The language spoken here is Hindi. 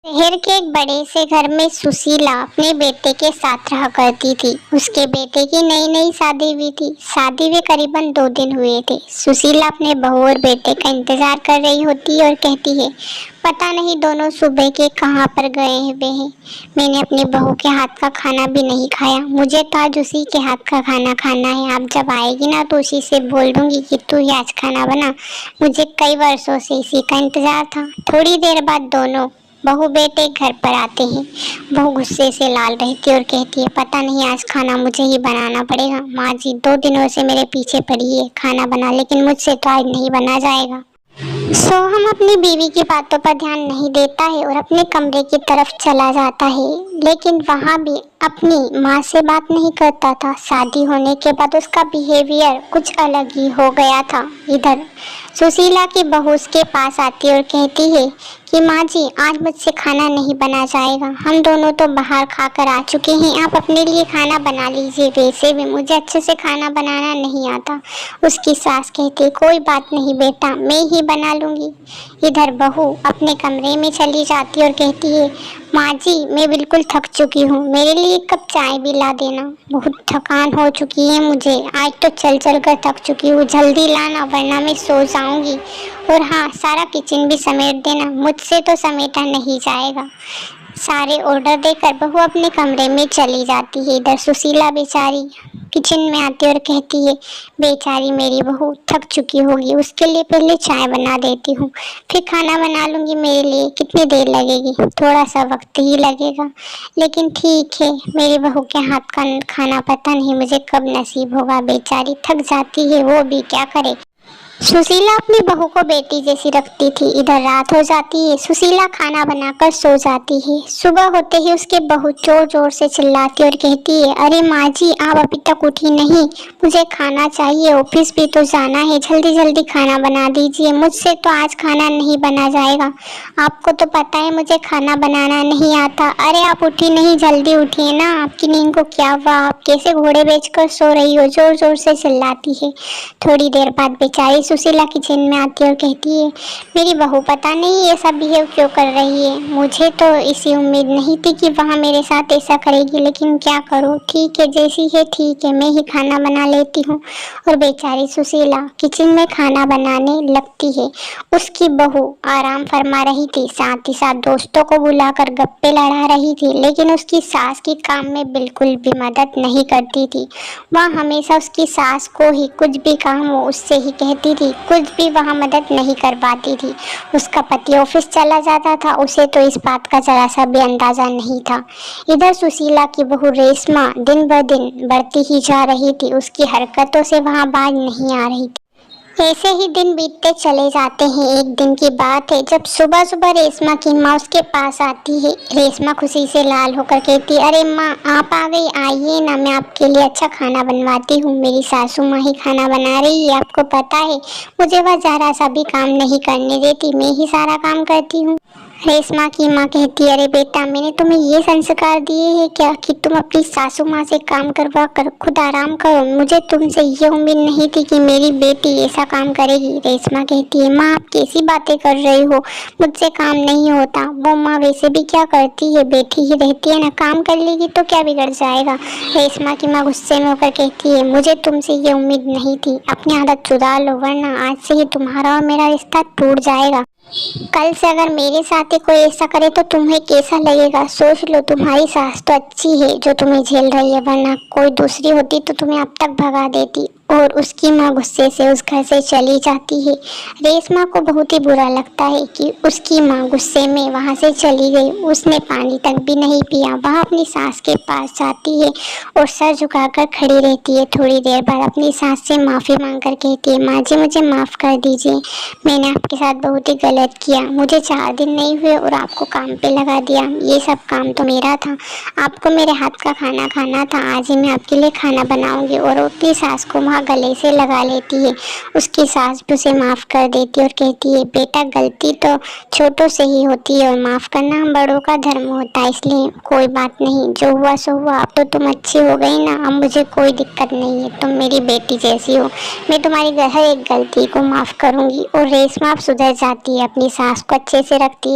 शहर के एक बड़े से घर में सुशीला अपने बेटे के साथ रहा करती थी। उसके बेटे की नई नई शादी हुई थी। शादी में करीबन 2 दिन हुए थे। सुशीला अपने बहू और बेटे का इंतजार कर रही होती है और कहती है, पता नहीं दोनों सुबह के कहाँ पर गए हुए हैं। मैंने अपनी बहू के हाथ का खाना भी नहीं खाया। मुझे तो आज उसी के हाथ का खाना खाना है। आप जब आएगी ना तो उसी से बोल दूंगी कि तू ही आज खाना बना। मुझे कई वर्षों से इसी का इंतजार था। थोड़ी देर बाद दोनों बहू बेटे घर पर आते हैं। बहू गुस्से से लाल रहती है और कहती है, पता नहीं आज खाना मुझे ही बनाना पड़ेगा। माँ जी 2 दिनों से मेरे पीछे पड़ी है खाना बना, लेकिन मुझसे तो आज नहीं बना जाएगा। सोहम अपनी बीवी की बातों पर ध्यान नहीं देता है और अपने कमरे की तरफ चला जाता है, लेकिन वहाँ भी अपनी माँ से बात नहीं करता था। शादी होने के बाद उसका बिहेवियर कुछ अलग ही हो गया था। इधर सुशीला की बहू उसके पास आती है और कहती है कि माँ जी आज मुझसे खाना नहीं बना जाएगा। हम दोनों तो बाहर खाकर आ चुके हैं, आप अपने लिए खाना बना लीजिए। वैसे भी मुझे अच्छे से खाना बनाना नहीं आता। उसकी सास कहती है, कोई बात नहीं बेटा, मैं ही बना लूँगी। इधर बहू अपने कमरे में चली जाती है और कहती है, माँ जी मैं बिल्कुल थक चुकी हूँ, मेरे लिए एक कप चाय भी ला देना। बहुत थकान हो चुकी है मुझे, आज तो चल चल कर थक चुकी हूँ। जल्दी लाना वरना मैं सो जाऊँगी। और हाँ, सारा किचन भी समेट देना, मुझसे तो समेटा नहीं जाएगा। सारे ऑर्डर देकर बहू अपने कमरे में चली जाती है। इधर सुशीला बेचारी किचन में आती है और कहती है, बेचारी मेरी बहू थक चुकी होगी, उसके लिए पहले चाय बना देती हूँ, फिर खाना बना लूँगी। मेरे लिए कितनी देर लगेगी? थोड़ा सा वक्त ही लगेगा, लेकिन ठीक है। मेरी बहू के हाथ का खाना पता नहीं मुझे कब नसीब होगा। बेचारी थक जाती है, वो भी क्या करे। सुशीला अपनी बहू को बेटी जैसी रखती थी। इधर रात हो जाती है, सुशीला खाना बनाकर सो जाती है। सुबह होते ही उसकी बहू जोर जोर से चिल्लाती और कहती है, अरे माँ जी आप अभी तक उठी नहीं, मुझे खाना चाहिए, ऑफिस भी तो जाना है, जल्दी जल्दी खाना बना दीजिए। मुझसे तो आज खाना नहीं बना जाएगा। आपको तो पता है मुझे खाना बनाना नहीं आता। अरे आप उठी नहीं, जल्दी उठिए ना, आपकी नींद को क्या हुआ? आप कैसे घोड़े बेचकर सो रही हो? जोर जोर से चिल्लाती है। थोड़ी देर बाद बेचारी सुशीला किचन में आती है और कहती है, मेरी बहू पता नहीं ये सब बिहेव क्यों कर रही है। मुझे तो इसी उम्मीद नहीं थी कि वहाँ मेरे साथ ऐसा करेगी, लेकिन क्या करूँ, ठीक है जैसी है ठीक है, मैं ही खाना बना लेती हूँ। और बेचारी सुशीला किचन में खाना बनाने लगती है। उसकी बहू आराम फरमा रही थी, साथ ही साथ दोस्तों को बुलाकर गप्पे लड़ा रही थी, लेकिन उसकी सास की काम में बिल्कुल भी मदद नहीं करती थी। वह हमेशा उसकी सास को ही कुछ भी काम हो उससे ही कहती थी, कुछ भी वहाँ मदद नहीं कर पाती थी। उसका पति ऑफिस चला जाता था, उसे तो इस बात का जरा सा भी अंदाजा नहीं था। इधर सुशीला की बहू रेशमा दिन ब दिन बढ़ती ही जा रही थी, उसकी हरकतों से वहाँ बाज नहीं आ रही थी। ऐसे ही दिन बीतते चले जाते हैं। एक दिन की बात है जब सुबह सुबह रेशमा की माँ उसके पास आती है। रेशमा खुशी से लाल होकर कहती है, अरे माँ आप आ गई, आइए ना, मैं आपके लिए अच्छा खाना बनवाती हूँ। मेरी सासू माँ ही खाना बना रही है, आपको पता है मुझे वह जरा सा भी काम नहीं करने देती, मैं ही सारा काम करती हूँ। रेशमा की माँ कहती है, अरे बेटा मैंने तुम्हें ये संस्कार दिए हैं क्या कि तुम अपनी सासू माँ से काम करवा कर खुद आराम करो? मुझे तुमसे ये उम्मीद नहीं थी कि मेरी बेटी ऐसा काम करेगी। रेशमा कहती है, माँ आप कैसी बातें कर रही हो, मुझसे काम नहीं होता। वो माँ वैसे भी क्या करती है, बेटी ही रहती है ना, काम कर लेगी तो क्या बिगड़ जाएगा। रेशमा की माँ गुस्से में होकर कहती है, मुझे तुमसे ये उम्मीद नहीं थी, अपनी आदत सुधार लो वरना आज से ही तुम्हारा और मेरा रिश्ता टूट जाएगा। कल से अगर मेरे साथ ही कोई ऐसा करे तो तुम्हें कैसा लगेगा? सोच लो, तुम्हारी सास तो अच्छी है जो तुम्हें झेल रही है, वरना कोई दूसरी होती तो तुम्हें अब तक भगा देती। और उसकी माँ गुस्से से उस घर से चली जाती है। रेशमा को बहुत ही बुरा लगता है कि उसकी माँ गुस्से में वहाँ से चली गई। उसने पानी तक भी नहीं पिया। वह अपनी सास के पास जाती है और सर झुकाकर खड़ी रहती है। थोड़ी देर बाद अपनी सास से माफ़ी मांगकर कहती है, माँ जी मुझे माफ़ कर दीजिए, मैंने आपके साथ बहुत ही गलत किया। मुझे 4 दिन नहीं हुए और आपको काम पे लगा दिया, ये सब काम तो मेरा था। आपको मेरे हाथ का खाना खाना था, आज ही मैं आपके लिए खाना बनाऊंगी। और अपनी सास को वहाँ गले से लगा लेती है। उसकी सास भी उसे माफ़ कर देती है और कहती है, बेटा गलती तो छोटों से ही होती है और माफ़ करना हम बड़ों का धर्म होता है, इसलिए कोई बात नहीं, जो हुआ सो हुआ। अब तो तुम अच्छी हो गई ना, अब मुझे कोई दिक्कत नहीं है, तुम मेरी बेटी जैसी हो, मैं तुम्हारी हर एक गलती को माफ़ करूँगी। और रेशमा अब सुधर जाती है, अपनी सास को अच्छे से रखती है।